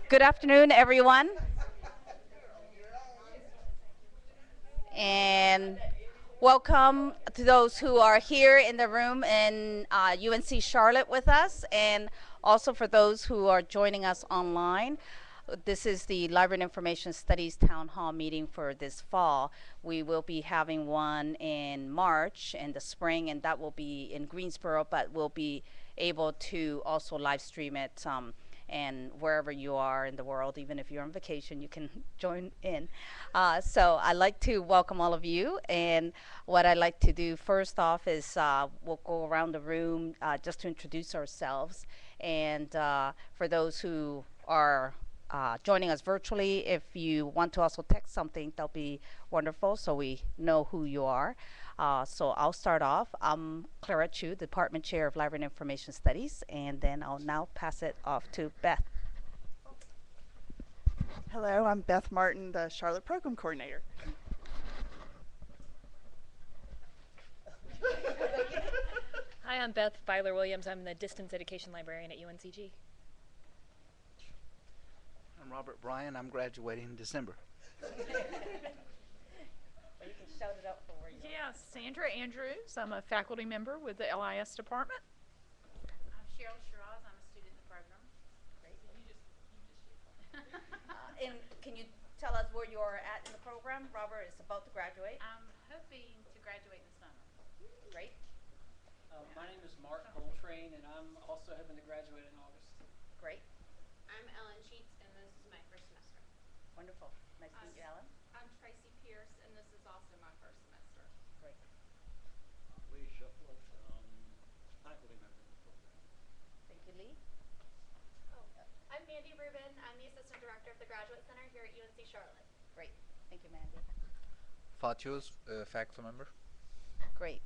Good afternoon, everyone. And welcome to those who are here in the room in UNC Charlotte with us, and also for those who are joining us online. This is the Library and Information Studies Town Hall meeting for this fall. We will be having one in March in the spring, and that will be in Greensboro, but we'll be able to also live stream it and wherever you are in the world, even if you're on vacation, you can join in. So I'd like to welcome all of you. And what I'd like to do first off is we'll go around the room just to introduce ourselves. And for those who are joining us virtually, if you want to also text something, that'll be wonderful so we know who you are. So I'll start off. I'm Clara Chu, Department Chair of Library and Information Studies, and then I'll now pass it off to Beth. Hello, I'm Beth Martin, the Charlotte Program Coordinator. Hi, I'm Beth Byler-Williams. I'm the Distance Education Librarian at UNCG. I'm Robert Bryan. I'm graduating in December. You can shout it out for where you Yeah, Sandra Andrews. I'm a faculty member with the LIS department. I'm Cheryl Shiraz. I'm a student in the program. Great. And can you tell us where you are at in the program? Robert is about to graduate. I'm hoping to graduate in the summer. Great. My name is Mark Coltrane, and I'm also hoping to graduate in August. Great. I'm Ellen Sheets, and this is my first semester. Wonderful. Nice to meet you, Ellen. I'm Tracy Pierce, and this is also my first semester. Great. Lee Shuffler, faculty member in the program. Thank you, Lee. I'm Mandy Rubin. I'm the Assistant Director of the Graduate Center here at UNC Charlotte. Great. Thank you, Mandy. Fatios, faculty member. Great.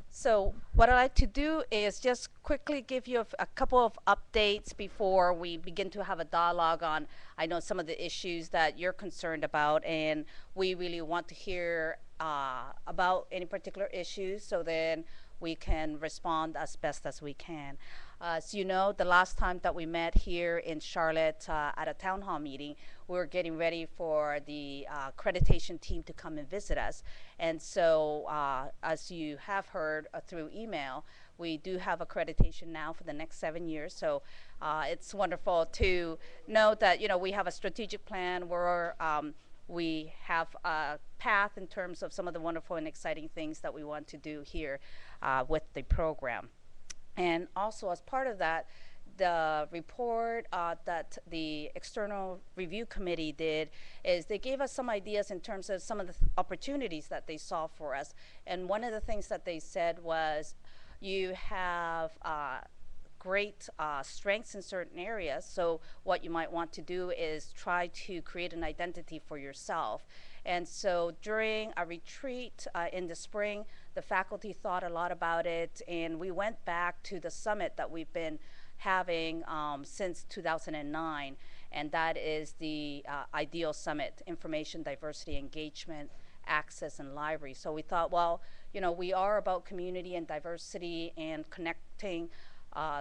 So what I'd like to do is just quickly give you a couple of updates before we begin to have a dialogue on, I know, some of the issues that you're concerned about, and we really want to hear about any particular issues so then we can respond as best as we can. As you know, the last time that we met here in Charlotte at a town hall meeting, we were getting ready for the accreditation team to come and visit us. And so as you have heard through email, we do have accreditation now for the next 7 years. So it's wonderful to know that, you know, we have a strategic plan where we have a path in terms of some of the wonderful and exciting things that we want to do here with the program. And also as part of that, the report that the external review committee did is they gave us some ideas in terms of some of the opportunities that they saw for us. And one of the things that they said was you have great strengths in certain areas. So what you might want to do is try to create an identity for yourself. And so during a retreat in the spring, the faculty thought a lot about it, and we went back to the summit that we've been having since 2009, and that is the IDEAL Summit, Information, Diversity, Engagement, Access, and Library. So we thought, well, you know, we are about community and diversity and connecting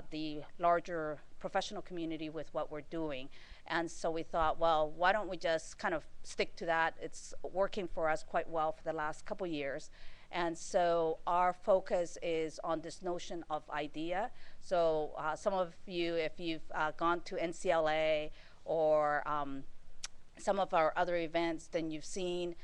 the larger professional community with what we're doing. And so we thought, well, why don't we just kind of stick to that? It's working for us quite well for the last couple years. And so our focus is on this notion of idea. So some of you, if you've gone to NCLA or some of our other events, then you've seen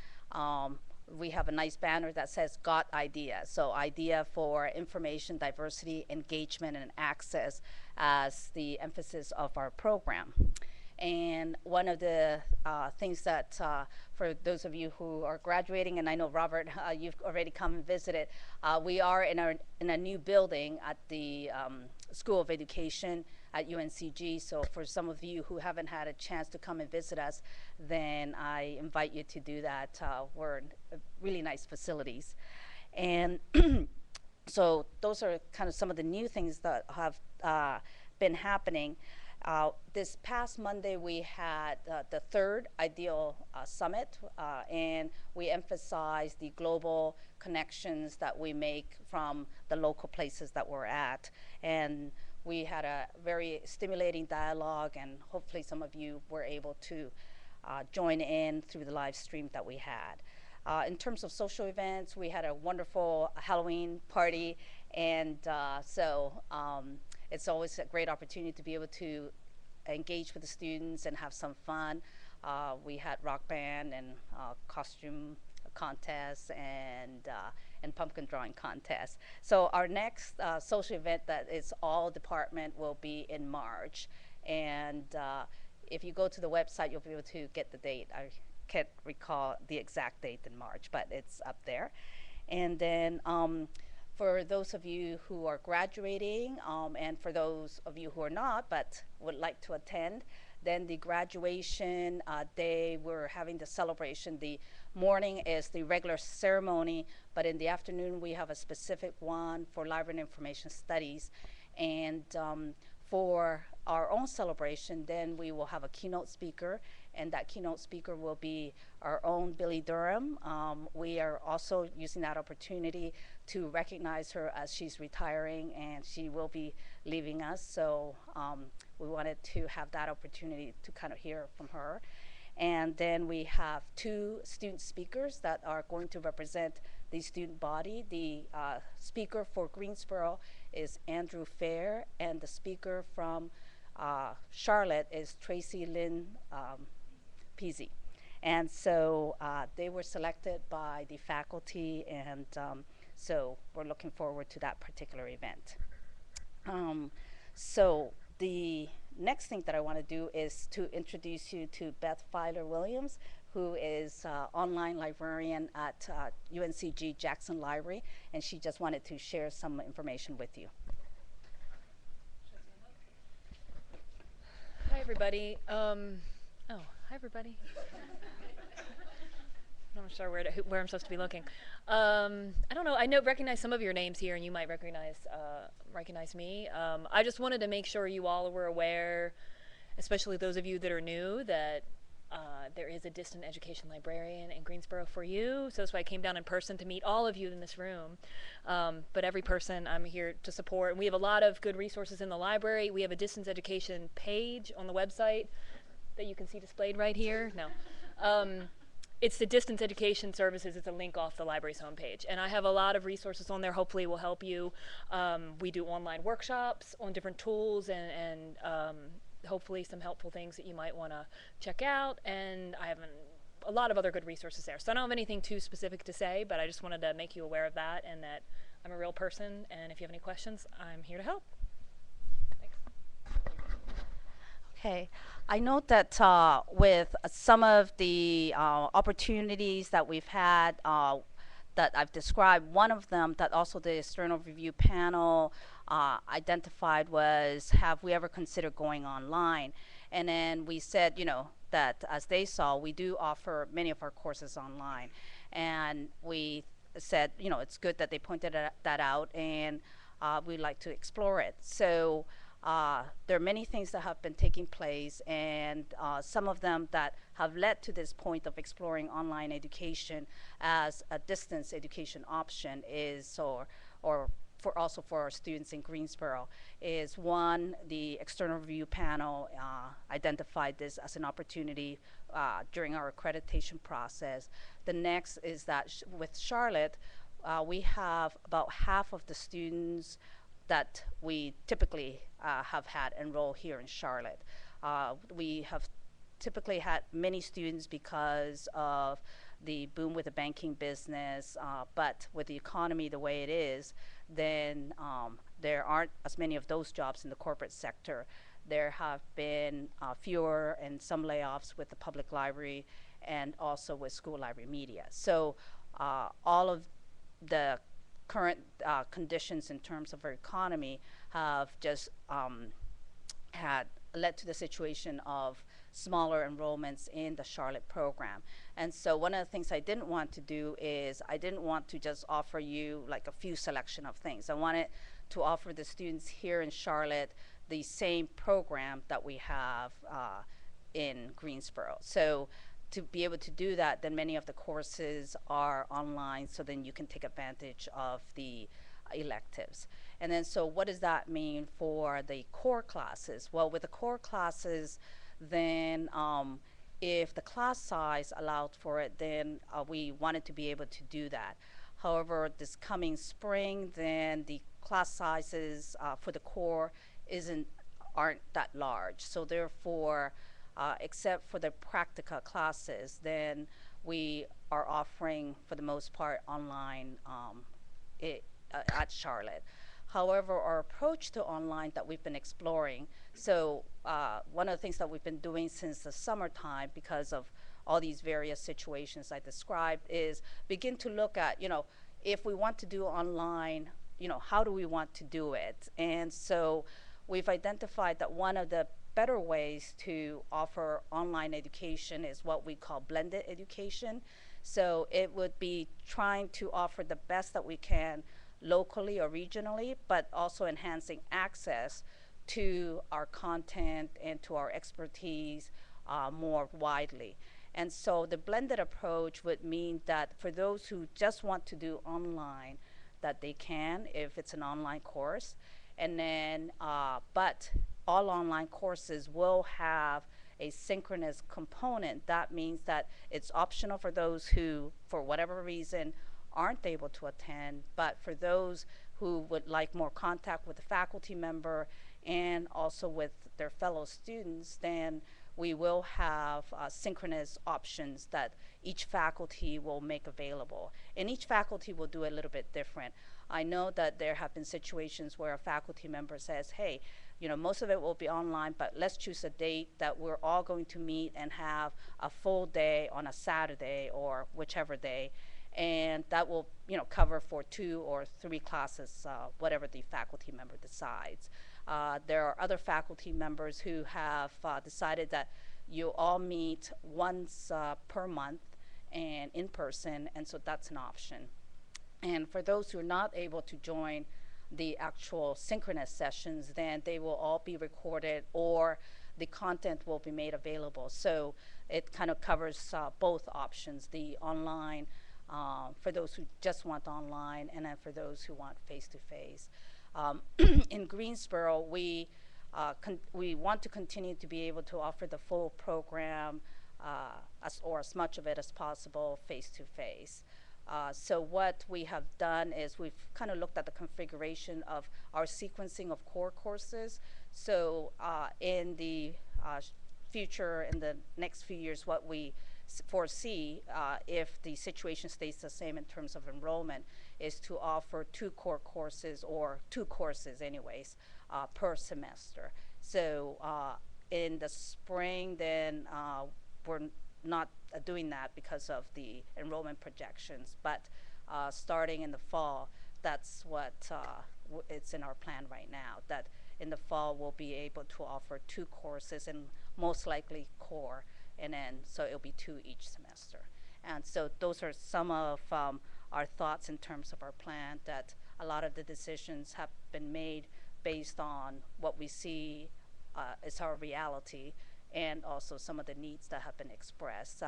we have a nice banner that says Got Idea. So idea for information, diversity, engagement, and access as the emphasis of our program. And one of the things that, for those of you who are graduating, and I know Robert, you've already come and visited, we are in a new building at the School of Education at UNCG. So for some of you who haven't had a chance to come and visit us, then I invite you to do that. We're in really nice facilities. And so those are kind of some of the new things that have been happening. This past Monday, we had the third IDEAL Summit, and we emphasized the global connections that we make from the local places that we're at. And we had a very stimulating dialogue, and hopefully some of you were able to join in through the live stream that we had. In terms of social events, we had a wonderful Halloween party, and it's always a great opportunity to be able to engage with the students and have some fun. We had rock band and costume contests and pumpkin drawing contests. So our next social event that is all department will be in March, and if you go to the website, you'll be able to get the date. I can't recall the exact date in March, but it's up there. And then for those of you who are graduating, and for those of you who are not but would like to attend, then the graduation day, we're having the celebration. The morning is the regular ceremony, but in the afternoon we have a specific one for library and information studies. And for our own celebration, then we will have a keynote speaker, and that keynote speaker will be our own Billy Durham. We are also using that opportunity to recognize her as she's retiring, and she will be leaving us. So we wanted to have that opportunity to kind of hear from her. And then we have two student speakers that are going to represent the student body. The speaker for Greensboro is Andrew Fair, and the speaker from Charlotte is Tracy Lynn Peasy. And so they were selected by the faculty, and so we're looking forward to that particular event. So the next thing that I want to do is to introduce you to Beth Filer-Williams, who is online librarian at UNCG Jackson Library, and she just wanted to share some information with you. Hi, everybody. Hi, everybody. I'm not sure where I'm supposed to be looking. I don't know. I recognize some of your names here, and you might recognize me. I just wanted to make sure you all were aware, especially those of you that are new, that there is a distant education librarian in Greensboro for you. So that's why I came down in person to meet all of you in this room. But every person I'm here to support. And we have a lot of good resources in the library. We have a distance education page on the website that you can see displayed right here. No. It's the Distance Education Services. It's a link off the library's homepage. And I have a lot of resources on there. Hopefully will help you. We do online workshops on different tools and hopefully some helpful things that you might want to check out. And I have a lot of other good resources there. So I don't have anything too specific to say, but I just wanted to make you aware of that and that I'm a real person. And if you have any questions, I'm here to help. Thanks. Okay, I note that with some of the opportunities that we've had that I've described, one of them that also the external review panel identified was, have we ever considered going online? And then we said, you know, that as they saw, we do offer many of our courses online. And we said, you know, it's good that they pointed that out, and we'd like to explore it. So there are many things that have been taking place, and some of them that have led to this point of exploring online education as a distance education option is, or for also for our students in Greensboro, is one, the external review panel identified this as an opportunity during our accreditation process. The next is that with Charlotte, we have about half of the students that we typically have had enroll here in Charlotte. We have typically had many students because of the boom with the banking business, but with the economy the way it is, then there aren't as many of those jobs in the corporate sector. There have been fewer and some layoffs with the public library and also with school library media. So all of the current conditions in terms of our economy have just had led to the situation of smaller enrollments in the Charlotte program. And so one of the things I didn't want to do is I didn't want to just offer you like a few selection of things. I wanted to offer the students here in Charlotte the same program that we have in Greensboro. So to be able to do that, then many of the courses are online, so then you can take advantage of the electives. And then, so what does that mean for the core classes? Well, with the core classes, then if the class size allowed for it, then we wanted to be able to do that. However, this coming spring, then the class sizes for the core aren't that large. So therefore, except for the practica classes, then we are offering, for the most part, online at Charlotte. However, our approach to online that we've been exploring, so one of the things that we've been doing since the summertime, because of all these various situations I described, is begin to look at, if we want to do online, how do we want to do it? And so we've identified that one of the better ways to offer online education is what we call blended education. So it would be trying to offer the best that we can locally or regionally, but also enhancing access to our content and to our expertise more widely. And so the blended approach would mean that for those who just want to do online, that they can if it's an online course. And then, but all online courses will have a synchronous component. That means that it's optional for those who, for whatever reason, aren't able to attend, but for those who would like more contact with the faculty member and also with their fellow students, then we will have synchronous options that each faculty will make available. And each faculty will do a little bit different. I know that there have been situations where a faculty member says, hey, most of it will be online, but let's choose a date that we're all going to meet and have a full day on a Saturday or whichever day. And that will, cover for 2 or 3 classes, whatever the faculty member decides. There are other faculty members who have decided that you all meet once per month and in person, and so that's an option. And for those who are not able to join the actual synchronous sessions, then they will all be recorded or the content will be made available. So it kind of covers both options, the online, for those who just want online, and then for those who want face-to-face. In Greensboro, we want to continue to be able to offer the full program as much of it as possible face-to-face. So what we have done is we've kind of looked at the configuration of our sequencing of core courses. So in the future, in the next few years, what we foresee, if the situation stays the same in terms of enrollment, is to offer 2 core courses, or 2 courses anyways, per semester. So in the spring, then we're not doing that because of the enrollment projections, but starting in the fall, that's what it's in our plan right now, that in the fall we'll be able to offer 2 courses, and most likely core, and then so it'll be 2 each semester. And so those are some of our thoughts in terms of our plan, that a lot of the decisions have been made based on what we see is our reality, and also some of the needs that have been expressed.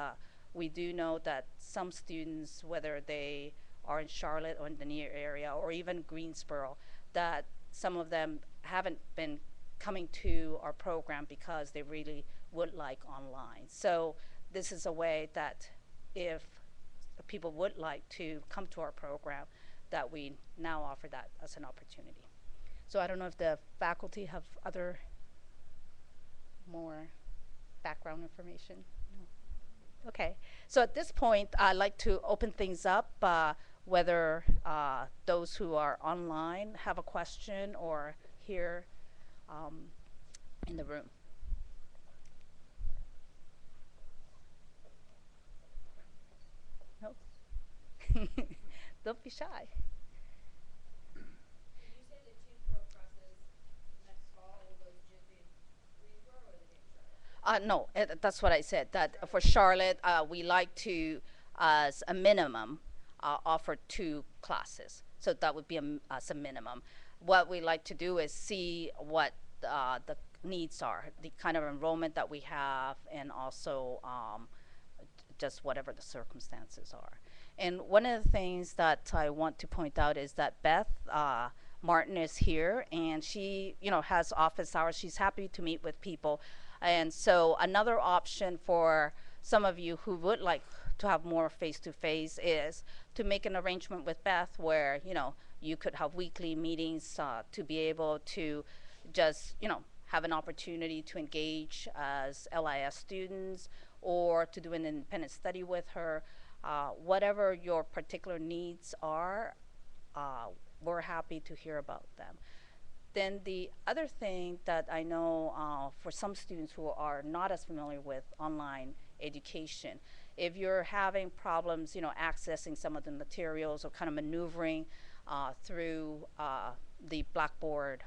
We do know that some students, whether they are in Charlotte or in the near area, or even Greensboro, that some of them haven't been coming to our program because they really would like online. So this is a way that if people would like to come to our program, that we now offer that as an opportunity. So I don't know if the faculty have other more background information. No. Okay, so at this point, I'd like to open things up, whether those who are online have a question, or here in the room. Nope. Don't be shy. Did you say the 2 core classes next fall, will those just be in Greensboro, or will they be in Charlotte? No, that's what I said, that for Charlotte, we like to, as a minimum, offer 2 classes. So that would be as a minimum. What we like to do is see what the needs are, the kind of enrollment that we have, and also just whatever the circumstances are. And one of the things that I want to point out is that Beth, Martin is here, and she, has office hours. She's happy to meet with people. And so another option for some of you who would like to have more face-to-face is to make an arrangement with Beth where, you could have weekly meetings to be able to just, have an opportunity to engage as LIS students or to do an independent study with her. Whatever your particular needs are, we're happy to hear about them. Then the other thing that I know for some students who are not as familiar with online education, if you're having problems, accessing some of the materials or kind of maneuvering through the Blackboard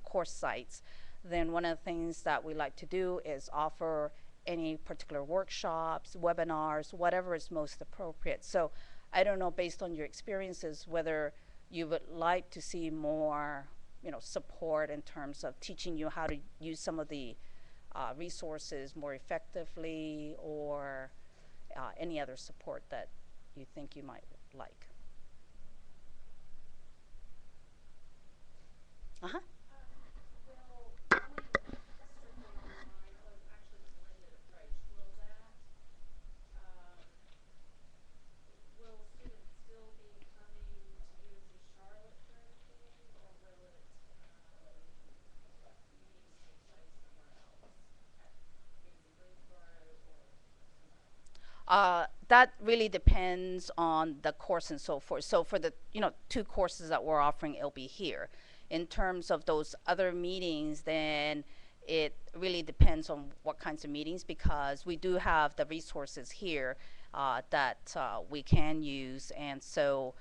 course sites, then one of the things that we like to do is offer any particular workshops, webinars, whatever is most appropriate. So I don't know, based on your experiences, whether you would like to see more, support in terms of teaching you how to use some of the resources more effectively, or any other support that you think you might like. Uh-huh. That really depends on the course and so forth. So for the 2 courses that we're offering, it'll be here. In terms of those other meetings, then it really depends on what kinds of meetings, because we do have the resources here that we can use, and so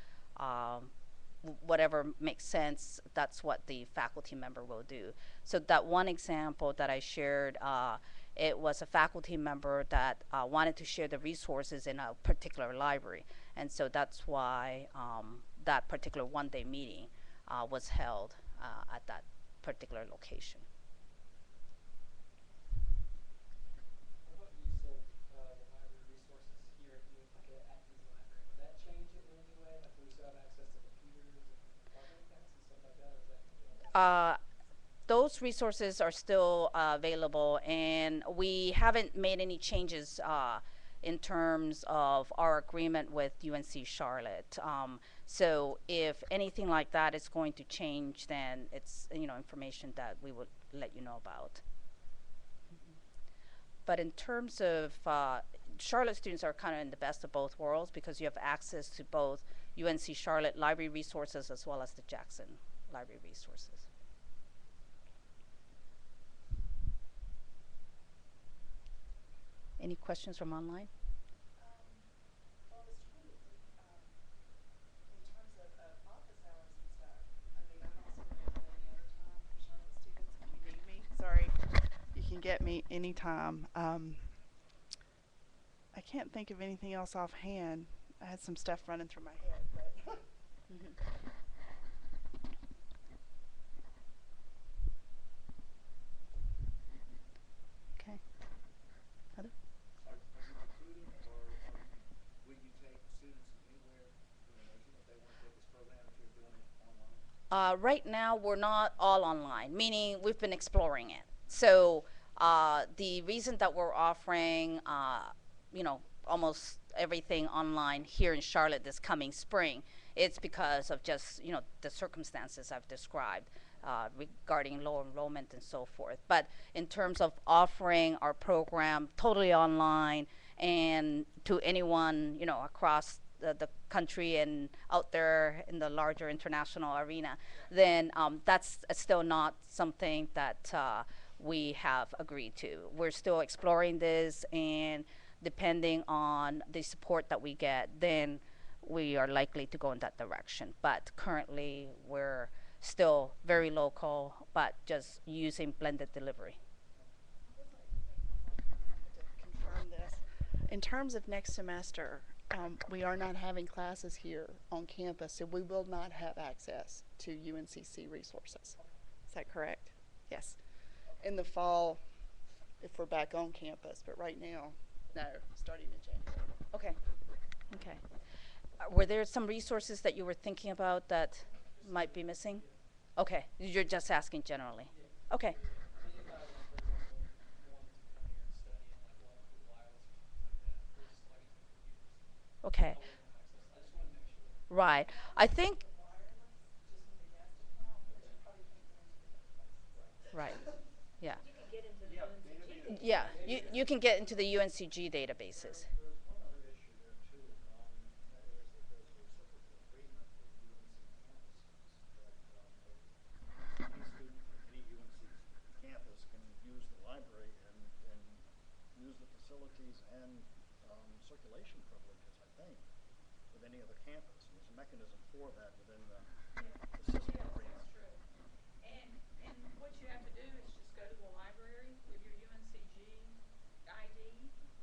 whatever makes sense, that's what the faculty member will do. So that one example that I shared, it was a faculty member that wanted to share the resources in a particular library. And so that's why that particular one-day meeting was held at that particular location. What about use of the library resources here at the Atkins Library? Would that change it in any way? Like, will we still have access to computers and library accounts and stuff like that? Or is that going to be Those resources are still available, and we haven't made any changes in terms of our agreement with UNC Charlotte. So if anything like that is going to change, then it's information that we would let you know about. But in terms of Charlotte students are kind of in the best of both worlds, because you have access to both UNC Charlotte library resources as well as the Jackson library resources. Any questions from online? Well, I was trying to think, in terms of office hours and stuff. I mean, I'm also available any other time for Charlotte students if you need me. Sorry, you can get me anytime. I can't think of anything else offhand. I had some stuff running through my head, but. Okay. Heather? Are you recruiting, or will you take students from anywhere in the nation if they want to take this program, if you're doing it online? Right now, we're not all online, meaning we've been exploring it. So the reason that we're offering, almost everything online here in Charlotte this coming spring, it's because of just, the circumstances I've described regarding low enrollment and so forth. But in terms of offering our program totally online and to anyone, across the country and out there in the larger international arena, then that's still not something that we have agreed to. We're still exploring this, and depending on the support that we get, then we are likely to go in that direction. But currently, we're still very local, but just using blended delivery. To confirm this, in terms of next semester, we are not having classes here on campus, so we will not have access to UNCC resources. Is that correct? Yes. In the fall, if we're back on campus, but right now, no, starting in January. Okay. Okay. Were there some resources that you were thinking about that might be missing? Okay, you're just asking generally. Yeah. Okay. Thinking about like for example, wanting to come here and study in like local wireless or something like that, or just plugging in computers. Okay. How would they have access? I just want to make sure. Right. I think. Just with a guest account, but you probably can't get into the other places. Right. Yeah. You can get into the Yeah, UNCG. Yeah. You can get into the UNCG databases. There's one other issue there too, and that is that there's a reciprocal agreement with UNC campuses that any student from any UNC campus can use the library and use the facilities and circulation privileges, I think, with any other campus. And there's a mechanism for that within the system agreement. That's true. And what you have to do is just go to the library with your UNCG ID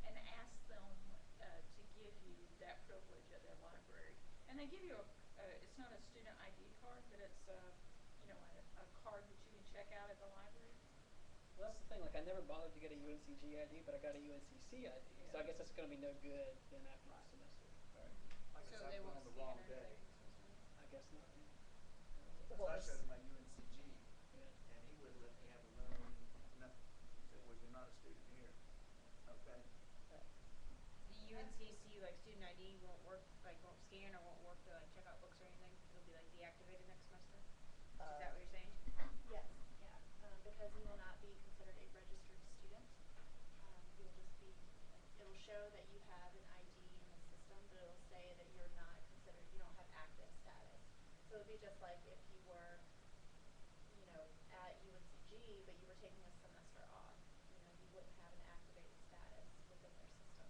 and ask them to give you that privilege at their library. And they give you it's not a student ID card, but it's a card that you can check out at the library. Well, that's the thing. Like, I never bothered to get a UNCG ID, but I got a UNCC ID. So I guess that's going to be no good then after the semester. Like I So said, they I went won't on the scan wrong anything day. or something. I guess not. So I showed him my UNCG, Yeah. and he wouldn't let me have a loan, nothing. He said, well, you're not a student here. Okay. The UNCC like student ID won't work, like won't scan or won't work to like check out books or anything. It'll be like deactivated next semester. Is that what you're saying? Yes, yeah, because you will not be considered a registered student. You'll just be, it'll show that you have an ID in the system, but it'll say that you're not considered, you don't have active status. So it'd be just like if you were, at UNCG, but you were taking a semester off. You wouldn't have an activated status within their system.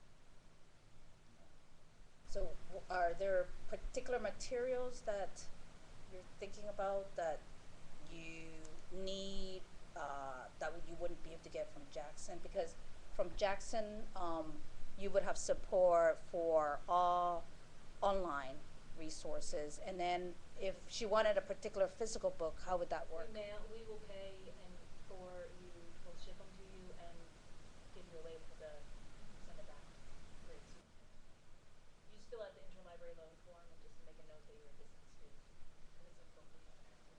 So, are there particular materials that you're thinking about that you need that you wouldn't be able to get from Jackson? Because from Jackson, you would have support for all online resources, and then if she wanted a particular physical book, how would that work? We will pay and for you, we'll ship them to you and give you a label to send it back. Great. You just fill out the interlibrary loan form and just make a note that you're a distance student. And it's a book we have access to.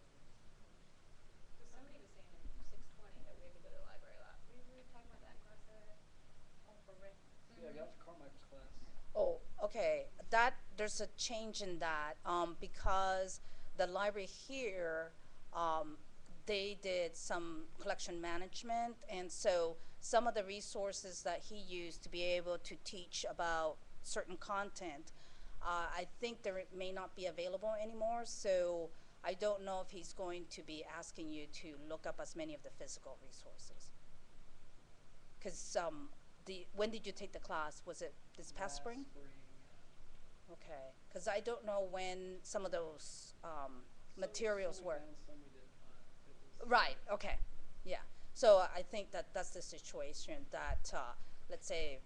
Because somebody was saying in 620 that we had to go to the library a lot. We were talking about that in class the other day. Oh, for Rick. Yeah, I got to Carmichael's class. Oh, okay. There's a change in that because the library here, they did some collection management, and so some of the resources that he used to be able to teach about certain content, I think may not be available anymore. So I don't know if he's going to be asking you to look up as many of the physical resources. Because when did you take the class? Was it this past spring? Okay, because I don't know when some of those materials were. Right, okay, yeah. So I think that's the situation that, let's say,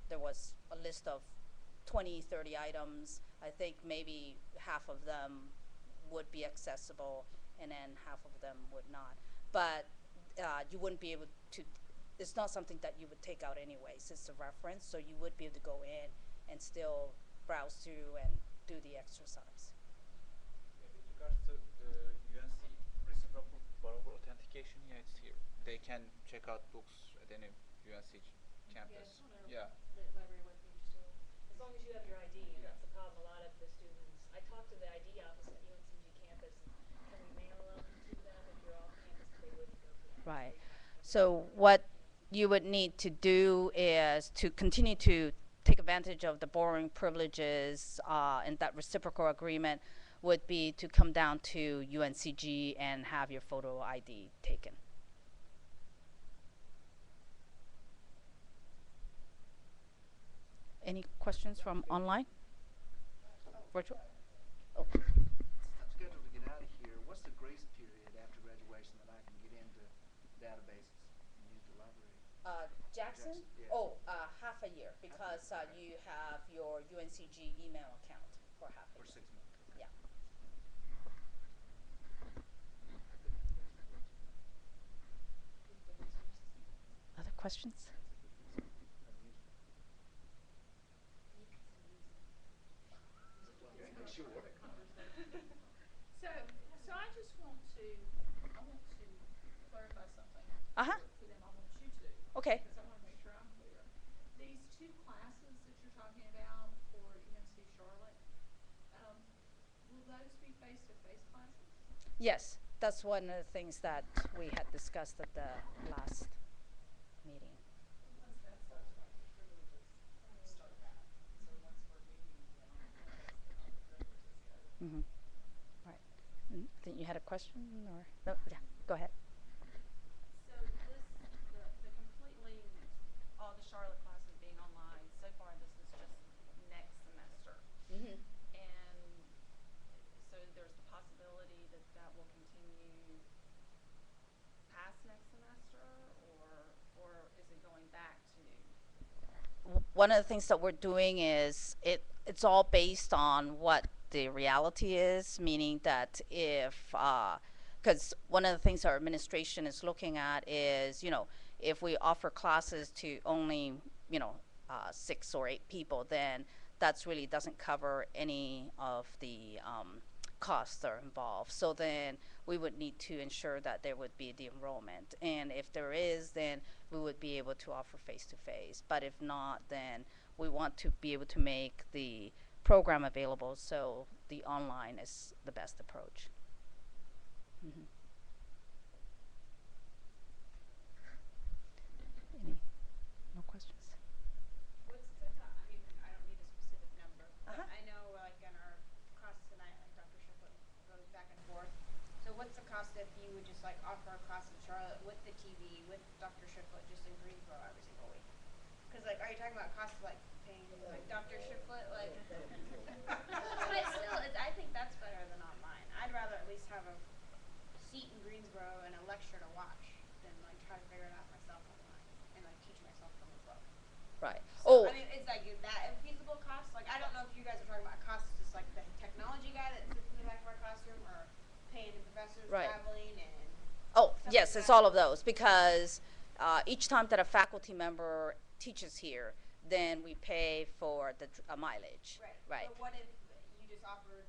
there was a list of 20, 30 items. I think maybe half of them would be accessible and then half of them would not. But you wouldn't be able to, it's not something that you would take out anyways. It's a reference, so you would be able to go in and still browse through and do the exercise. With regards to the UNC reciprocal borrower authentication, yeah, it's here. They can check out books at any UNC campus. Yeah. The library web page too. As long as you have your ID, and that's the problem. A lot of the students, I talked to the ID office at UNCG campus, and can we mail them to them if you're off campus? They wouldn't go for that. Right. So what you would need to do is to continue to take advantage of the borrowing privileges and that reciprocal agreement would be to come down to UNCG and have your photo ID taken. Any questions from online? Virtual? Oh. Since I'm scheduled to get out of here, what's the grace period after graduation that I can get into databases and use the library? Jackson? Jackson, yeah. Oh, half a year because you have your UNCG email account for half a For year. 6 months. Yeah. Other questions? Sure. So I just want to Okay. because I want to make sure I'm clear. These two classes that you're talking about for UNC Charlotte, um, will those be face-to-face classes? Yes, that's one of the things that we had discussed at the last meeting. Once that starts, like the privileges start back. So once we're meeting again on campus, then all the privileges go. Mm-hmm. Right. I think you had a question, or no? Yeah, go ahead. So this, the completely, all the Charlotte classes being online, so far this is just next semester. Mm-hmm. And so there's the possibility that that will continue past next semester, or is it going back to? One of the things that we're doing is it's all based on what the reality is, meaning that if because one of the things our administration is looking at is, if we offer classes to only 6 or 8 people, then that's really doesn't cover any of the costs that are involved. So then we would need to ensure that there would be the enrollment, and if there is, then we would be able to offer face-to-face. But if not, then we want to be able to make the program available, so the online is the best approach. Mm-hmm. Any more questions? What's the I mean, I don't need a specific number, but Uh-huh. I know like in our class tonight, like Dr. Shipley goes back and forth. So what's the cost if you would just like offer a class in Charlotte with the TV, with Dr. Shipley, just in Greensboro every single week? Because like, are you talking about costs like paying like Dr. Shipley, like? But still, I think that's better than online. I'd rather at least have a seat in Greensboro and a lecture to watch than like try to figure it out myself online and like teach myself from a book. Right. So, Oh, I mean, it's like that a feasible cost. Like, I don't know if you guys are talking about costs, just like the technology guy that sits in the back of our classroom, or paying the professors Right. traveling and. Oh, stuff yes, like it's that. all of those, because each time that a faculty member teaches here, then we pay for the mileage. Right. Right. But what if you just offered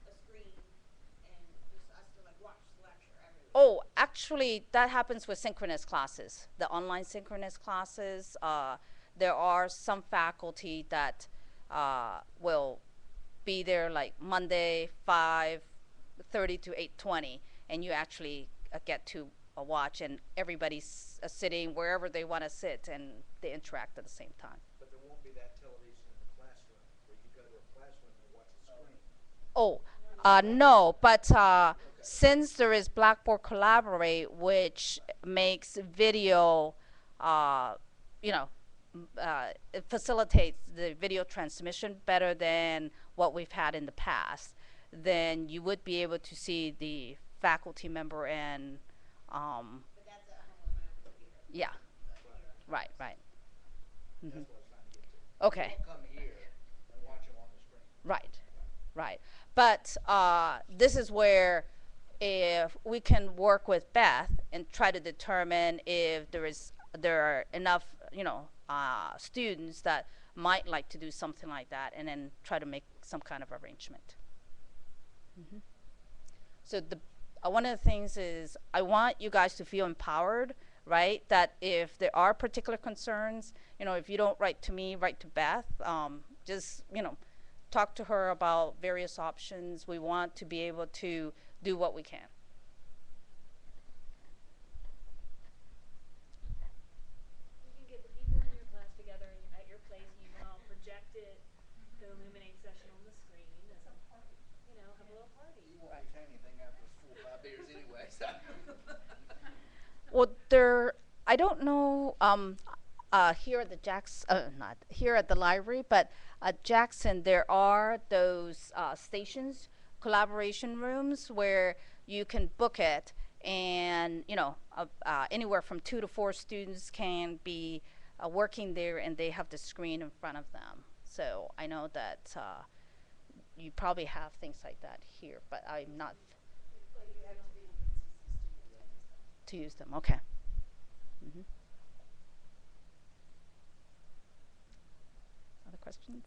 a screen and just us to like watch the lecture every week? Oh, actually, that happens with synchronous classes, the online synchronous classes. There are some faculty that will be there like Monday 5:30 to 8:20, and you actually get to watch, and everybody's sitting wherever they want to sit, and they interact at the same time. But there won't be that television in the classroom where you go to a classroom and watch a screen. Oh, no, but since there is Blackboard Collaborate, which makes video, you know, it facilitates the video transmission better than what we've had in the past, then you would be able to see the faculty member and, But that's at home on my own computer. yeah, But here on right, campus. right. Mhm. That's what I was trying to get to. Okay. You won't come here and watch them on the screen. Right, right. But this is where, if we can work with Beth and try to determine if there are enough, students that might like to do something like that, and then try to make some kind of arrangement. Mhm. So one of the things is, I want you guys to feel empowered, right? That if there are particular concerns, if you don't write to me, write to Beth. Just talk to her about various options. We want to be able to do what we can. You can get the people in your class together at your place, and you can all project it, the Illuminate session on the screen, and have a little party. You won't retain anything after 4 or 5 beers anyway, so. Well, I don't know, here at the not here at the library, but at Jackson, there are those stations, collaboration rooms, where you can book it, and anywhere from 2 to 4 students can be working there, and they have the screen in front of them. So I know that you probably have things like that here, but I'm not But you have to be a UNCC student to use them. Okay. Mm-hmm. Other questions?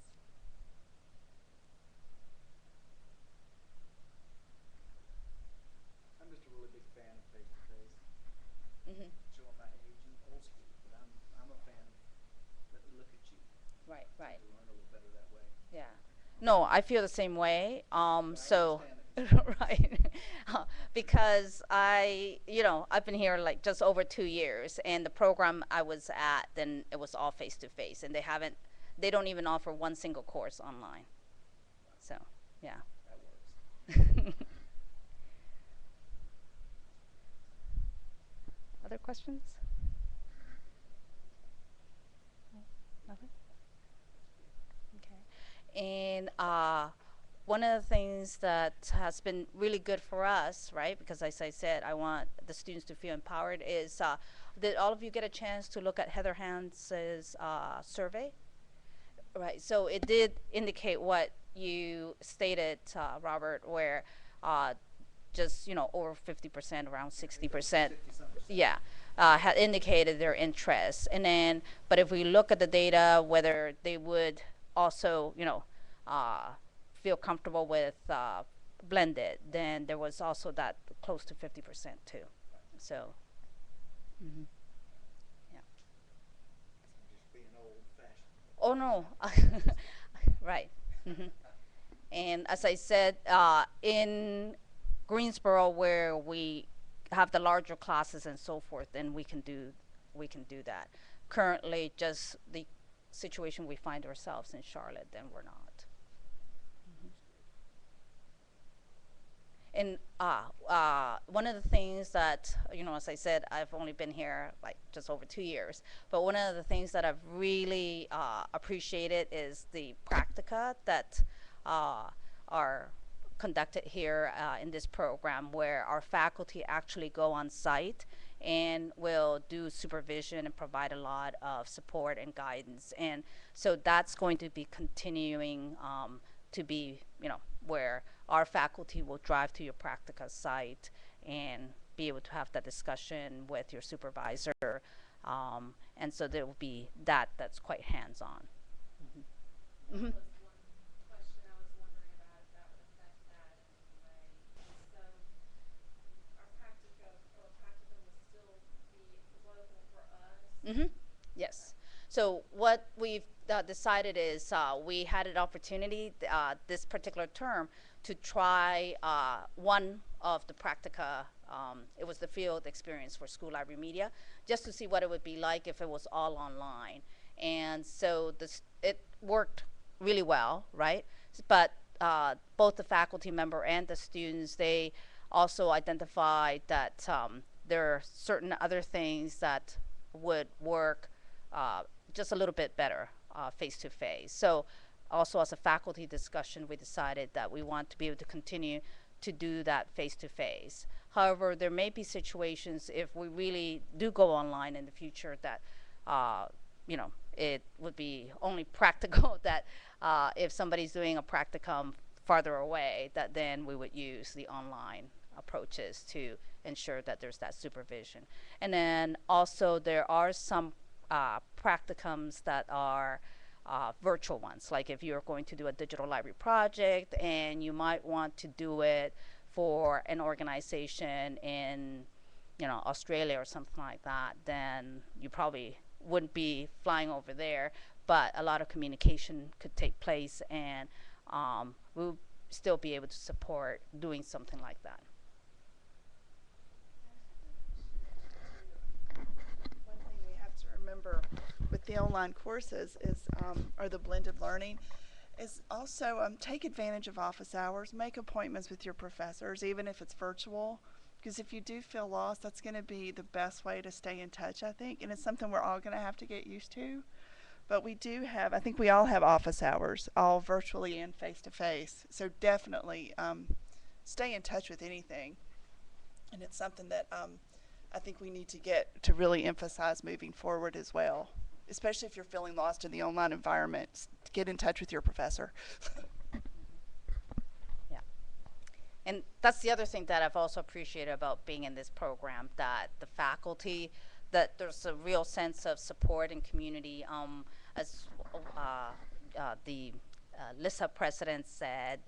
I'm just a really big fan of face-to-face. Mm-hmm. Showing my age and old school, but I'm No, I feel the same way. So, understand that. right, because I've been here like just over 2 years, and the program I was at, then it was all face to face, and they don't even offer one single course online. So, yeah. That works. Other questions? No? Nothing? Okay. And one of the things that has been really good for us, right? Because as I said, I want the students to feel empowered. Is did all of you get a chance to look at Heather Hans's survey? Right. So it did indicate what you stated, Robert, where just over 50%, around 60%, 50-some%. yeah, had indicated their interest. And then, but if we look at the data, whether they would also, uh, feel comfortable with blended, then there was also that close to 50% too. So, hmm yeah. Just being old fashioned. Oh no, right. hmm And as I said, in Greensboro, where we have the larger classes and so forth, then we can do that. Currently, just the situation we find ourselves in Charlotte, then we're not. And one of the things that, as I said, I've only been here like just over 2 years, but one of the things that I've really appreciated is the practica that are conducted here in this program, where our faculty actually go on site and will do supervision and provide a lot of support and guidance. And so that's going to be continuing to be, where our faculty will drive to your practica site and be able to have that discussion with your supervisor. And so there will be that's quite hands-on. That Mm-hmm. was one question I was wondering about, if that would affect that in any way. So, our practicum would still be local for us? Mm-hmm. Yes. So what we've decided is we had an opportunity this particular term to try one of the practica. It was the field experience for school library media, just to see what it would be like if it was all online. And so it worked really well, right? But both the faculty member and the students, they also identified that there are certain other things that would work just a little bit better face to face. So also as a faculty discussion, we decided that we want to be able to continue to do that face to face. However, there may be situations if we really do go online in the future that it would be only practical that if somebody's doing a practicum farther away, that then we would use the online approaches to ensure that there's that supervision. And then also there are some practicums that are virtual ones, like if you're going to do a digital library project and you might want to do it for an organization in Australia or something like that, then you probably wouldn't be flying over there, but a lot of communication could take place, and we'll still be able to support doing something like that. One thing we have to remember with the online courses is, or the blended learning, is also take advantage of office hours. Make appointments with your professors, even if it's virtual. Because if you do feel lost, that's going to be the best way to stay in touch, I think. And it's something we're all going to have to get used to. But we do have, I think we all have office hours, all virtually and face to face. So definitely stay in touch with anything. And it's something that I think we need to get to really emphasize moving forward as well. Especially if you're feeling lost in the online environment, get in touch with your professor. Yeah. And that's the other thing that I've also appreciated about being in this program, that the faculty, that there's a real sense of support and community. As the LISA president said,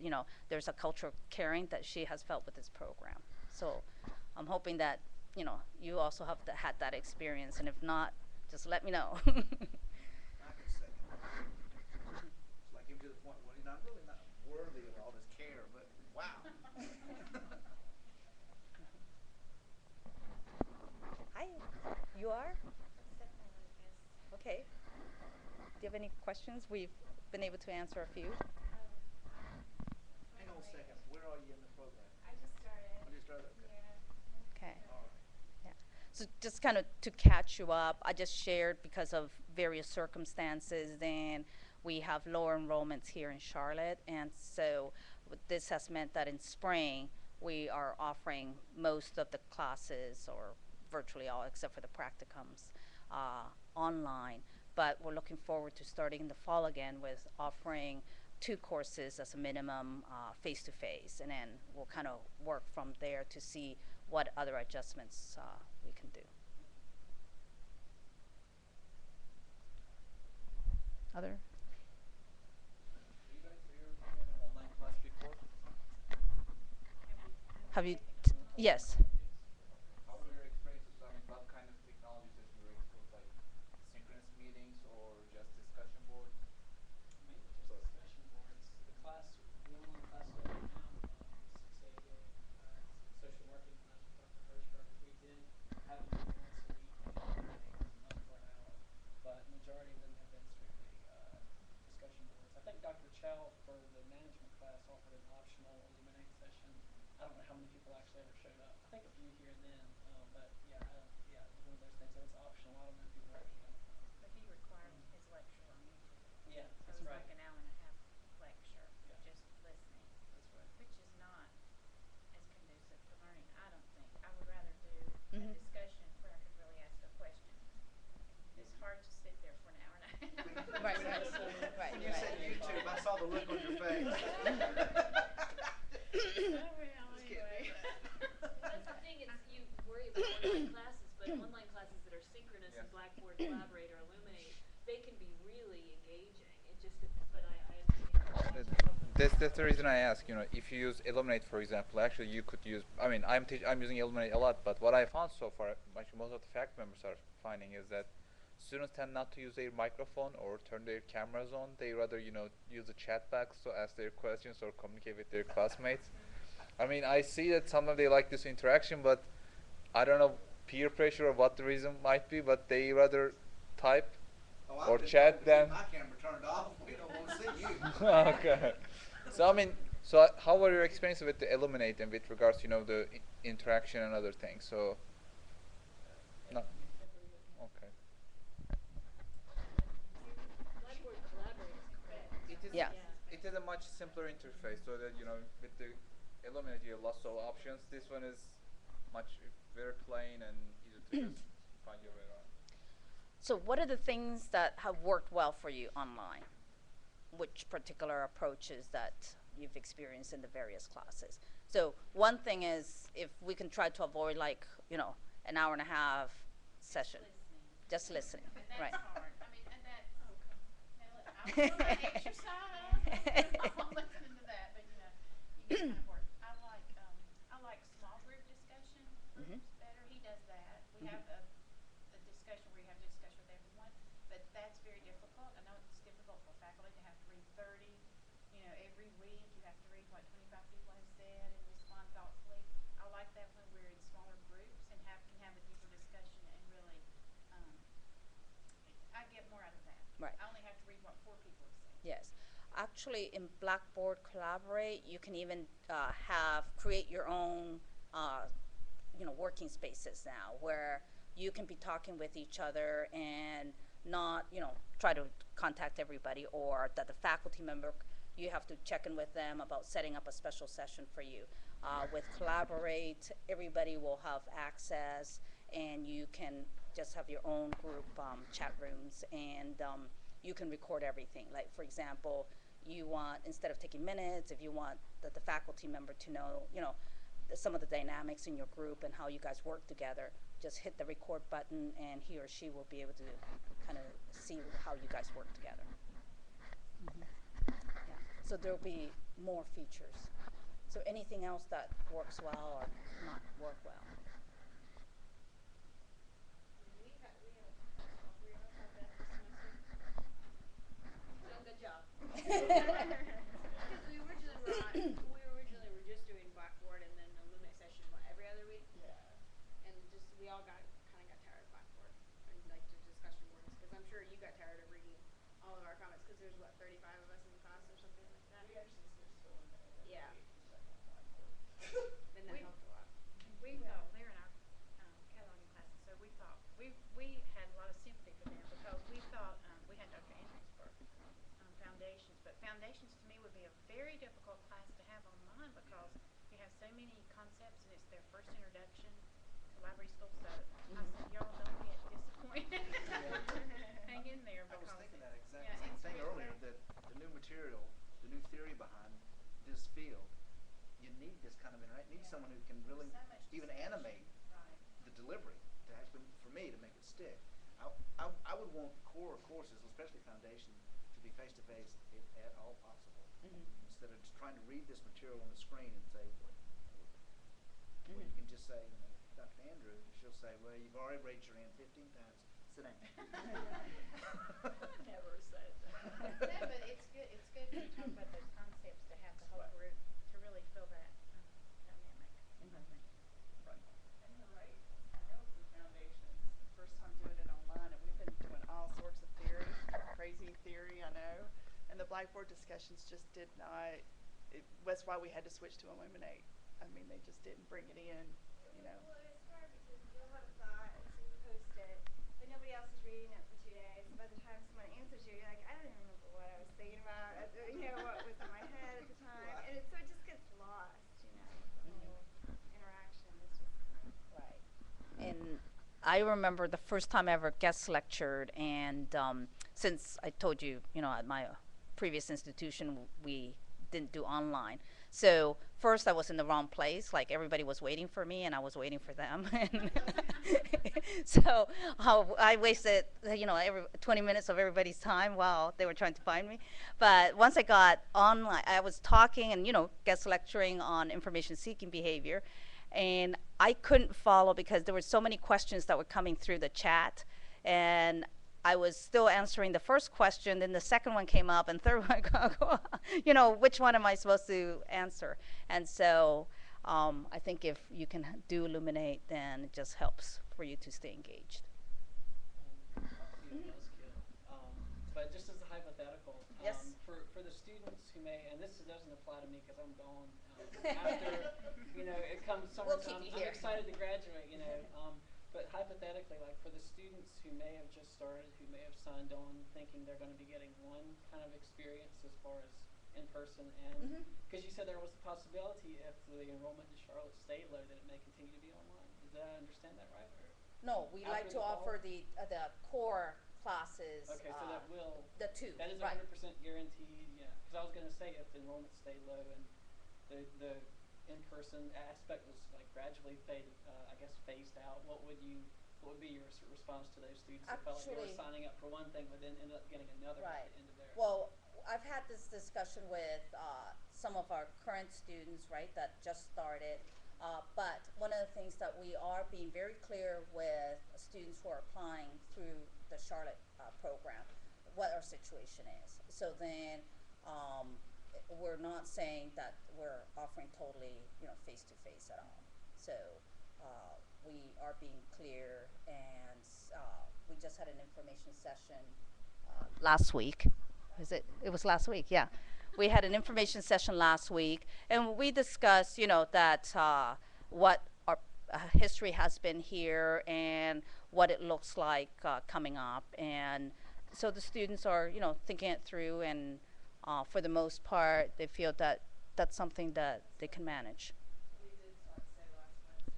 there's a culture of caring that she has felt with this program. So I'm hoping that, you also have had that experience, and if not, just let me know. I can second that. It's like him to the point where I'm really not You are? Definitely, yes. Okay. Do you have any questions? We've been able to answer a few. Hang on a second, where are you in the program? I just started. Oh, you started, okay. Yeah. Okay. All right. Yeah. So just kind of to catch you up, I just shared because of various circumstances, then we have lower enrollments here in Charlotte. And so this has meant that in spring, we are offering most of the classes, or virtually all except for the practicums, online. But we're looking forward to starting in the fall again with offering 2 courses as a minimum, face to face, and then we'll kind of work from there to see what other adjustments we can do. Other? Do you guys ever taken an online class before? Have you? Yes. How were your experiences? I mean, what kind of technologies that you were exposed, like synchronous meetings or just discussion boards? Mainly just discussion boards. The class, the online class we have now, 6AA, social working class with Dr. Hirschberg, we did have them once a week for an hour, but majority of them have been strictly discussion boards. I think Dr. Chow for the management class offered an optional Illuminate session. I don't know how many people actually ever showed up. I think a few here and then, but yeah, yeah, it was one of those things that was optional. I don't know if people actually got it. But he recorded his lectures on YouTube. Yeah, So that's it was right. like an hour and a half lecture, Yeah. just listening, That's right. which is not as conducive to learning, I don't think. I would rather do a Mhm. discussion where I could really ask a question. It's hard to sit there for an hour and a half. Right, right, right. When you said YouTube, I saw the look on your face. Well, anyway. That's the thing, it's, you worry about online classes, but online classes that are synchronous Yes. in Blackboard, Collaborate, or Illuminate, they can be really engaging. It just, but I understand. That's the reason I ask. You know, if you use Illuminate, for example, actually you could use. I mean, I'm using Illuminate a lot, but what I found so far, actually most of the faculty members are finding, is that students tend not to use their microphone or turn their cameras on. They rather, use the chat box to ask their questions or communicate with their classmates. I mean, I see that some of they like this interaction, but I don't know, peer pressure or what the reason might be, but they rather type or chat than. My camera turned off, we don't want to see you. Okay. So I mean, how were your experiences with the Illuminate and with regards to the interaction and other things? So, no. Okay. Blackboard, Collaborate is correct. It is. Yeah. It is a much simpler interface, so that with the Illuminate you have lots of options. This one is much very plain and easy to just find your way around. So what are the things that have worked well for you online? Which particular approaches that you've experienced in the various classes? So one thing is, if we can try to avoid an hour and a half session. Just listening, And right. that's hard. I mean, and that's, I'm doing my exercise. I'm listening to that, but you get kind of bored. I like small group discussion groups better. He does that. We have a discussion where you have to discuss with everyone, but that's very difficult. I know it's difficult for faculty to have to read 30, every week. You have to read what 25 people have said and respond thoughtfully. I like that when we're in smaller groups and can have a deeper discussion and really, I get more out of that. Right. I only have to read what 4 people have said. Yes. Actually, in Blackboard Collaborate, you can even create your own, working spaces now, where you can be talking with each other and not, try to contact everybody, or that the faculty member, you have to check in with them about setting up a special session for you. With Collaborate, everybody will have access, and you can just have your own group chat rooms, and you can record everything. Like, for example, you want, instead of taking minutes, if you want the faculty member to know, some of the dynamics in your group and how you guys work together, just hit the record button, and he or she will be able to kind of see how you guys work together. Yeah. So there'll be more features. So anything else that works well or not work well? We have all 3 of us have that this semester. You've done a good job. Because we originally were just doing Blackboard and then a Illuminate session every other week. Yeah. And we all kind of got tired of Blackboard. We actually switched to eliminate after Yeah. the 18-second online board. Then that We- helped a lot. We thought we were in our cataloging classes, so we thought we had a lot of sympathy for them because we thought we had Dr. Andrews for foundations, but foundations to me would be a very difficult class to have online because you have so many concepts and it's their first introduction to library school. So I said, y'all don't get disappointed. Hang in there I was because thinking that exact yeah, same it's thing really- earlier, that the new material, the new theory behind this field, you need this kind of need Yeah. someone who can really So much even discussion. animate Right. the delivery to actually, for me, to make it stick. I would want core courses, especially foundation, to be face to face if at all possible, instead of just trying to read this material on the screen and say, what? Well, you can just say, Dr. Andrews, she'll say, well, you've already raised your hand 15 times. Sit down. Never said that. No, but it's good. It's good to talk about those concepts to have the whole Right. group to really feel that dynamic. Right. And you're right. I know for foundations, first time doing it online, and we've been doing all sorts of theory, crazy theory, I know. And the Blackboard discussions just did not, that's why we had to switch to Illuminate. I mean, they just didn't bring it in, you know. Well, it's hard because you'll have a thought, so you post it, but nobody else is reading it for 2 days. By the time someone answers you, you're like, I don't even remember what I was thinking about, what was in my head at the time. And so it just gets lost, the whole interaction is just kind of. Right. And I remember the first time I ever guest lectured, and since I told you, at my previous institution, we didn't do online. So first I was in the wrong place, like everybody was waiting for me and I was waiting for them. So I wasted, every 20 minutes of everybody's time while they were trying to find me. But once I got online, I was talking and, guest lecturing on information seeking behavior. And I couldn't follow because there were so many questions that were coming through the chat. And I was still answering the first question, then the second one came up, and third one, which one am I supposed to answer? And so I think if you can do Illuminate, then it just helps for you to stay engaged. But just as a hypothetical, Yes. for the students who may, and this doesn't apply to me because I'm gone after, it comes We'll summertime. keep you I'm here. excited to graduate, but hypothetically, like for the students who may have just started, who may have signed on thinking they're going to be getting one kind of experience as far as in person, and because you said there was a possibility if the enrollment in Charlotte stayed low that it may continue to be online. Did I understand that right? Or? No, we like After to the fall? offer the core classes. Okay, so that will. The two, That is right. 100% guaranteed, yeah. Because I was going to say if the enrollment stayed low and the in-person aspect was like gradually phased out, what would be your response to those students who felt like they were Actually- signing up for one thing but then ended up getting another Right. at the end of their? Well, I've had this discussion with some of our current students, right, that just started. But one of the things that we are being very clear with students who are applying through the Charlotte program, what our situation is. So then we're not saying that we're offering totally, face-to-face at all. So we are being clear, and we just had an information session last week. It was last week, yeah. We had an information session last week, and we discussed, that what our history has been here and what it looks like coming up. And so the students are, thinking it through, and for the most part, they feel that that's something that they can manage. We did say last Wednesday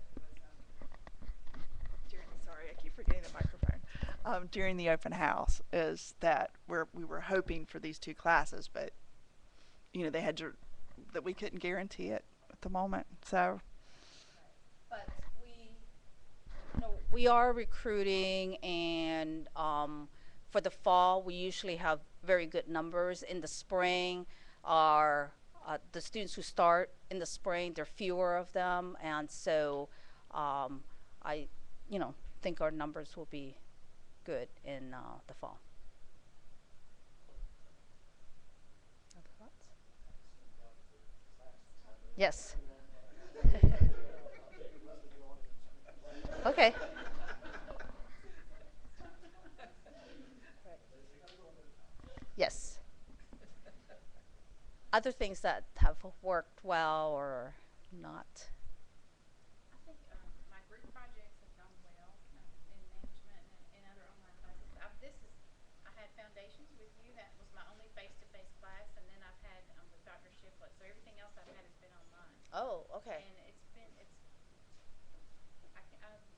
was sorry, I keep forgetting the microphone. During the open house is that we were hoping for these two classes, but they had to, that we couldn't guarantee it at the moment. So But we are recruiting, and for the fall, we usually have very good numbers. In the spring, the students who start in the spring, there are fewer of them, and so I, think our numbers will be good in the fall. Other thoughts? Yes. Okay. Yes. other things that have worked well or not? I think my group projects have gone well in management and other online classes. I had foundations with you. That was my only face-to-face class, and then I've had with Dr. Shiflett. So everything else I've had has been online. Oh, okay. And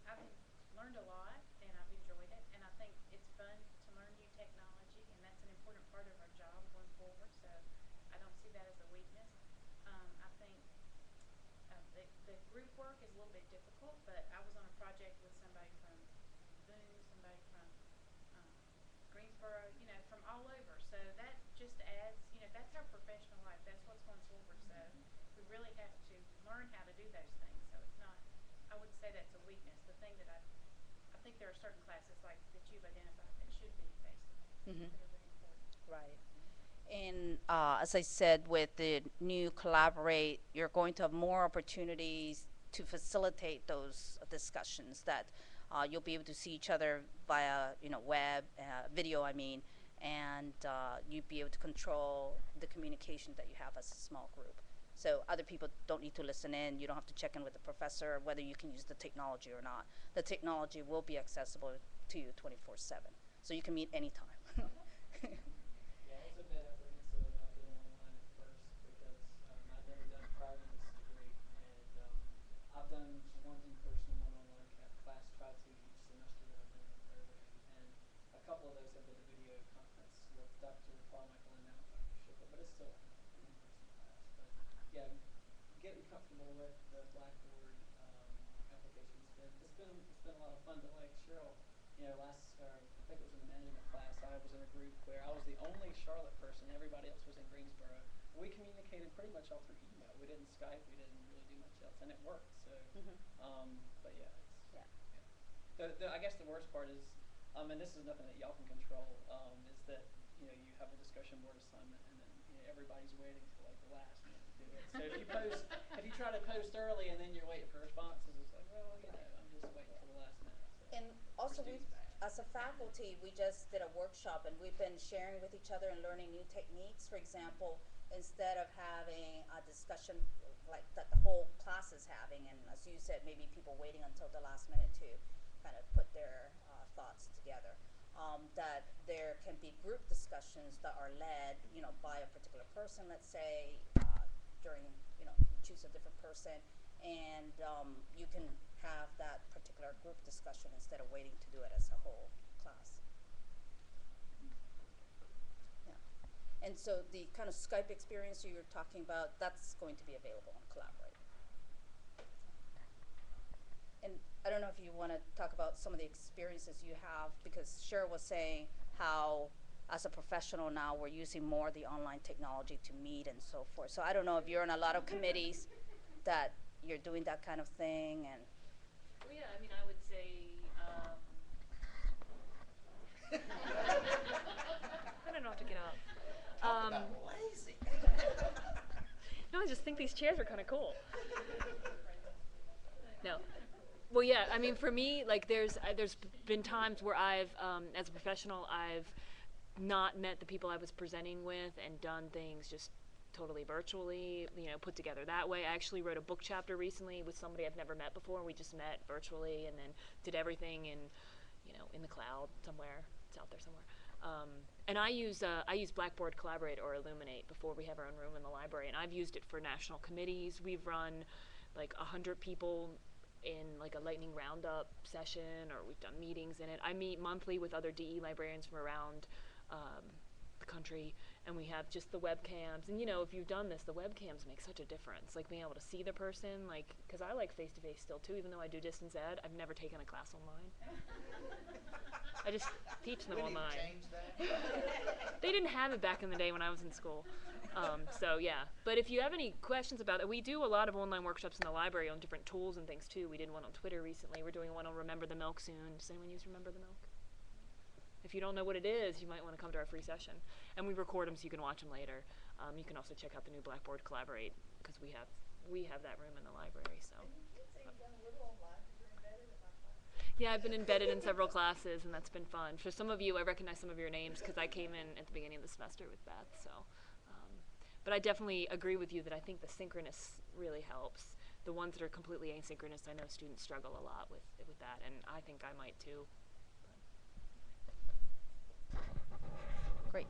I've learned a lot, and I've enjoyed it. And I think it's fun to learn new technology, and that's an important part of our job going forward. So I don't see that as a weakness. I think the group work is a little bit difficult, but I was on a project with somebody from Boone, somebody from Greensboro, from all over. So that just adds, that's our professional life. That's what's going forward. So we really have to learn how to do those things. So it's not, I wouldn't say that's a weakness. The thing that I think there are certain classes like that you've identified that should be face-to-face that are very important. Right. And as I said, with the new Collaborate, you're going to have more opportunities to facilitate those discussions that you'll be able to see each other via, web, video, I mean, and you'll be able to control the communication that you have as a small group. So other people don't need to listen in. You don't have to check in with the professor whether you can use the technology or not. The technology will be accessible to you 24/7. So you can meet anytime. Yeah, I was a bit apprehensive about doing online at first because I'd never done it prior to this degree, and I've done one in-person, one online class, tried to each semester that I've been in the program, and a couple of those have been a video conference with Dr. Carmichael and now Dr. Shipper, but it's still an in-person class. But yeah, getting comfortable with the Blackboard application it's been a lot of fun. But like Cheryl, I think it was in the management class, I was in a group where I was the only Charlotte person. Everybody else was in Greensboro. We communicated pretty much all through email. We didn't Skype. We didn't really do much else, and it worked. So, but yeah, I guess the worst part is, and this is nothing that y'all can control, is that you have a discussion board assignment, and then everybody's waiting till like the last minute to do it. So if you try to post early and then you're waiting for responses, it's like, well, I'm just waiting till the last minute. So And also, Christine's bad. as a faculty, we just did a workshop and we've been sharing with each other and learning new techniques. For example, instead of having a discussion like that the whole class is having, and as you said, maybe people waiting until the last minute to kind of put their thoughts together. That there can be group discussions that are led, by a particular person, let's say, during, you choose a different person, and you can have that particular group discussion instead of waiting to do it as a whole class. Yeah. And so the kind of Skype experience you were talking about, that's going to be available on Collaborate. And I don't know if you want to talk about some of the experiences you have, because Cheryl was saying how, as a professional now, we're using more of the online technology to meet and so forth. So I don't know if you're in a lot of committees that you're doing that kind of thing. And Well, yeah, I mean, I would say, I don't know how to get up. Lazy. No, I just think these chairs are kind of cool. No. Well, yeah, I mean, for me, like, there's been times where I've, as a professional, I've not met the people I was presenting with and done things just totally virtually, put together that way. I actually wrote a book chapter recently with somebody I've never met before. We just met virtually and then did everything in the cloud somewhere. It's out there somewhere. And I use Blackboard Collaborate or Illuminate before we have our own room in the library, and I've used it for national committees. We've run like 100 people in like a lightning roundup session, or we've done meetings in it. I meet monthly with other DE librarians from around the country, and we have just the webcams. And if you've done this, the webcams make such a difference. Like being able to see the person, like, because I like face-to-face still too, even though I do distance ed. I've never taken a class online. I just teach them We need to online. change that. They didn't have it back in the day when I was in school. So yeah, but if you have any questions about it, we do a lot of online workshops in the library on different tools and things too. We did one on Twitter recently. We're doing one on Remember the Milk soon. Does anyone use Remember the Milk? If you don't know what it is, you might want to come to our free session. And we record them so you can watch them later. You can also check out the new Blackboard Collaborate, because we have that room in the library. So. Yeah, I've been embedded in several classes, and that's been fun. For some of you, I recognize some of your names because I came in at the beginning of the semester with Beth. So, But I definitely agree with you that I think the synchronous really helps. The ones that are completely asynchronous, I know students struggle a lot with that, and I think I might too. Great.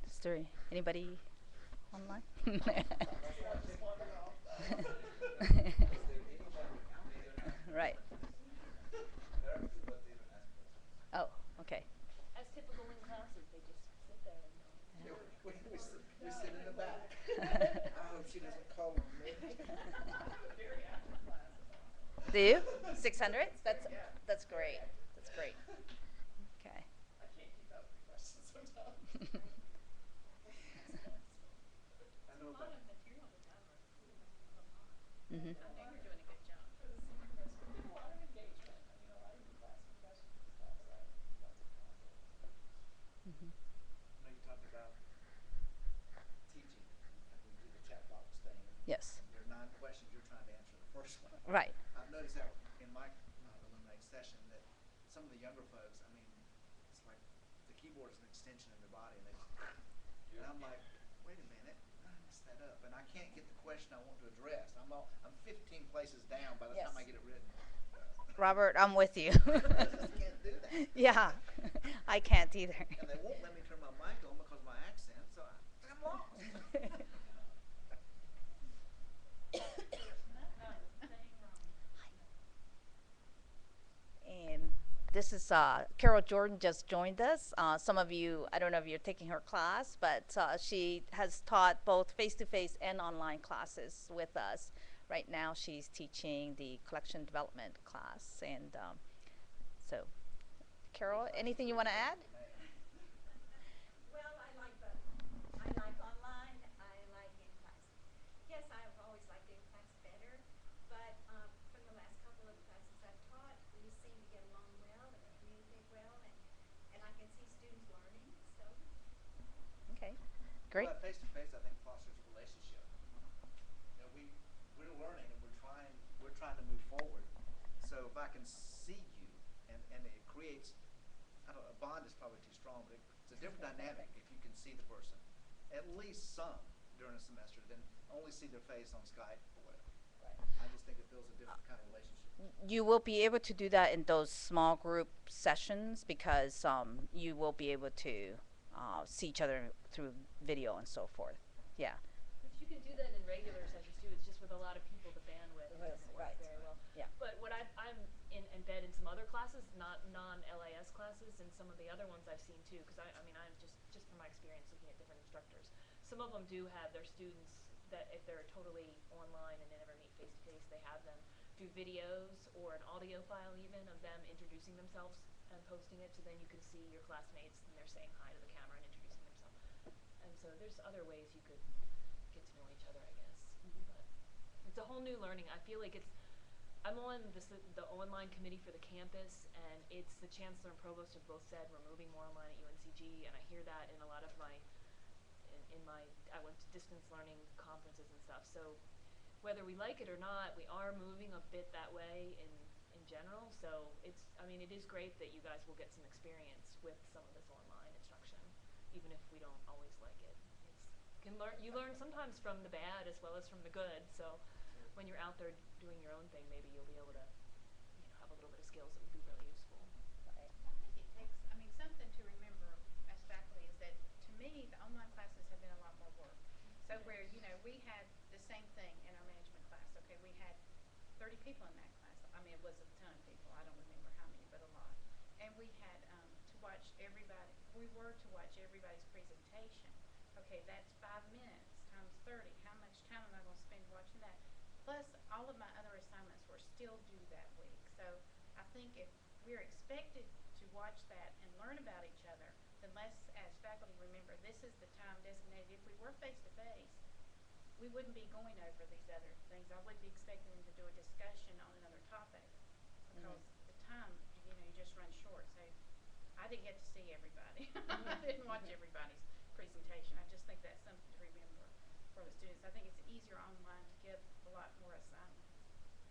Is there anybody online? Right. Oh, okay. As typical in classes, they just sit there and We sit in the back. I hope she doesn't call on me. Do you? 600? That's great. That's great. Okay. I can't keep up with the questions sometimes. I know about Mm-hmm. I know you're doing a good job. for the synchronous, but there's a lot of engagement. I mean, a lot of good classroom questions and stuff, so lots of content. Mm-hmm. I know you talked about teaching, and we do the chat box thing. And Yes. there are 9 questions, you're trying to answer the first one. Right. I've noticed that in my Illuminate session that some of the younger folks, I mean, it's like the keyboard is an extension of their body, and they just, and I'm like, wait a minute, I messed that up, and I can't get the question I want to address. I'm 15 places down by the Yes. time I get it written. Robert, I'm with you. I just can't do that. Yeah, I can't either. And they won't let me turn my mic on because of my accent, so I'm lost. And this is Carol Jordan just joined us. Some of you, I don't know if you're taking her class, but she has taught both face-to-face and online classes with us. Right now she's teaching the collection development class. And so, Carol, anything you want to add? Well, I like both. I like online, I like in class. Yes, I've always liked in class better, but from the last couple of classes I've taught, we seem to get along well and communicate well, and I can see students learning, so. Okay, great. Well, face-to-face, I think, fosters a relationship. You know, we're learning and we're trying to move forward. So if I can see you, and it creates, I don't know, a bond is probably too strong, but it's a different dynamic if you can see the person, at least some during a semester, than only see their face on Skype or whatever. Right. I just think it builds a different kind of relationship. You will be able to do that in those small group sessions because you will be able to see each other through video and so forth. Yeah. But you can do that in regular sessions too. It's just with a lot of people, the bandwidth doesn't work Right. very well. Yeah. But what I'm in embed in some other classes, not non-LIS classes, and some of the other ones I've seen too, because I mean, I'm just from my experience looking at different instructors. Some of them do have their students that if they're totally online and they never meet face to face, they have them do videos or an audio file even of them introducing themselves and posting it, so then you can see your classmates and they're saying hi to the camera and introducing themselves. And so there's other ways you could get to know each other, I guess. But it's a whole new learning. I feel like I'm on the online committee for the campus, and it's the chancellor and provost have both said we're moving more online at UNCG, and I hear that in a lot of my I went to distance learning conferences and stuff. So whether we like it or not, we are moving a bit that way in general. So it is great that you guys will get some experience with some of this online instruction, even if we don't always like it. You learn sometimes from the bad as well as from the good. So when you're out there doing your own thing, maybe you'll be able to have a little bit of skills that would be really useful. I think it takes, something to remember as faculty is that, to me, the online classes have been a lot more work. So where, we had the same thing in our management class. Okay, we had 30 people in that class. It was a ton of people. I don't remember how many, but a lot. And we had to watch everybody's presentation. Okay, that's 5 minutes times 30. How much time am I going to spend watching that? Plus, all of my other assignments were still due that week. So I think if we're expected to watch that and learn about each other, then let's, as faculty, remember this is the time designated. If we were face-to-face, we wouldn't be going over these other things. I would be expecting them to do a discussion on another topic because the time, you just run short. So I didn't get to see everybody. I didn't watch everybody's presentation. I just think that's something to remember for the students. I think it's easier online to give a lot more assignments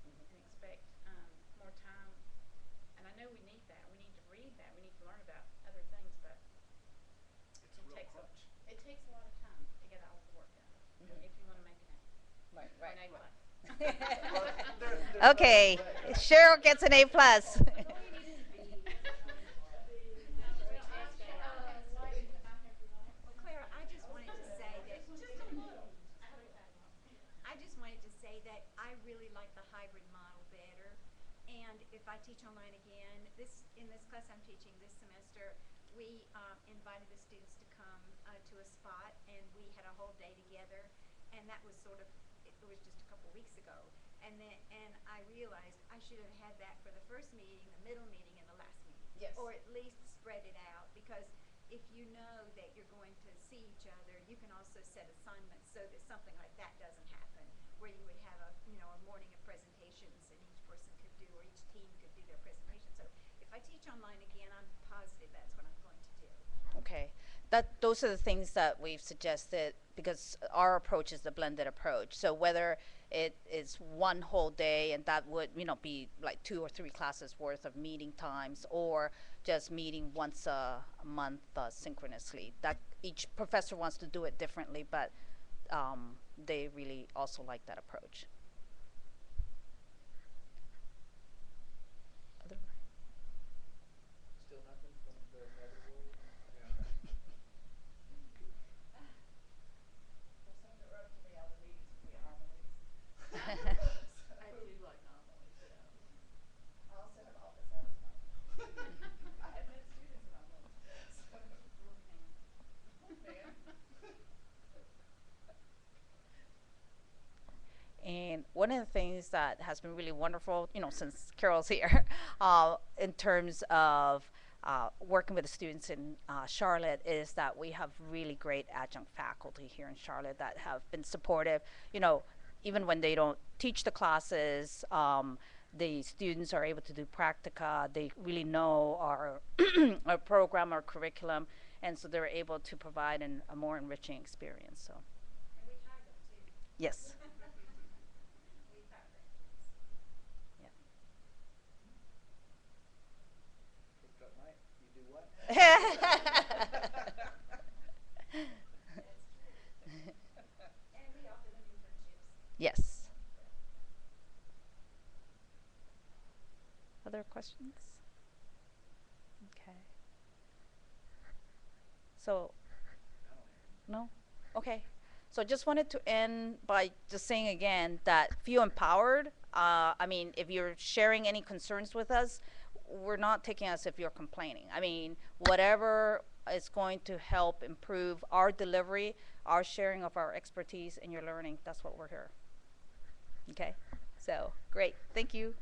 and expect more time. And I know we need that. We need to read that. We need to learn about other things, but It's a real takes a lot of time to get all the work done, if you wanna make an A. Right, Or an A plus. Okay, Cheryl gets an A plus. Well, Claire, I just wanted to say that. I just wanted to say that I really like the hybrid model better. And if I teach online again, in this class I'm teaching this semester, we invited the students to come to a spot, and we had a whole day together. And that was it was just a couple weeks ago. And I realized I should have had that for the first meeting, the middle meeting, and the last meeting. Yes. Or at least spread it out, because if you know that you're going to see each other, you can also set assignments so that something like that doesn't happen, where you would have a morning of presentations, and each person could do, or each team could do their presentation. So if I teach online again, I'm positive that's what I'm going to do. Okay, those are the things that we've suggested, because our approach is the blended approach. So whether it is one whole day, and that would be like 2 or 3 classes worth of meeting times, or just meeting once a month synchronously. That each professor wants to do it differently, but they really also like that approach. Still nothing from the nether world? Well, some interrupt me on the meetings for the anomalies. I do like anomalies, yeah. I also have office hours anomalies. I have met students anomalies. Man. And one of the things that has been really wonderful, since Carol's here, in terms of working with the students in Charlotte, is that we have really great adjunct faculty here in Charlotte that have been supportive. Even when they don't teach the classes, the students are able to do practica. They really know our our program, our curriculum, and so they're able to provide a more enriching experience. So, And we hire them too. yes. We hire them. Yeah. Picked up my, you do what? And we offer them internships. Yes. Other questions? Okay. So, no? Okay. So just wanted to end by just saying again that feel empowered. If you're sharing any concerns with us, we're not taking as if you're complaining. Whatever is going to help improve our delivery, our sharing of our expertise in your learning, that's what we're here. Okay? So, great. Thank you.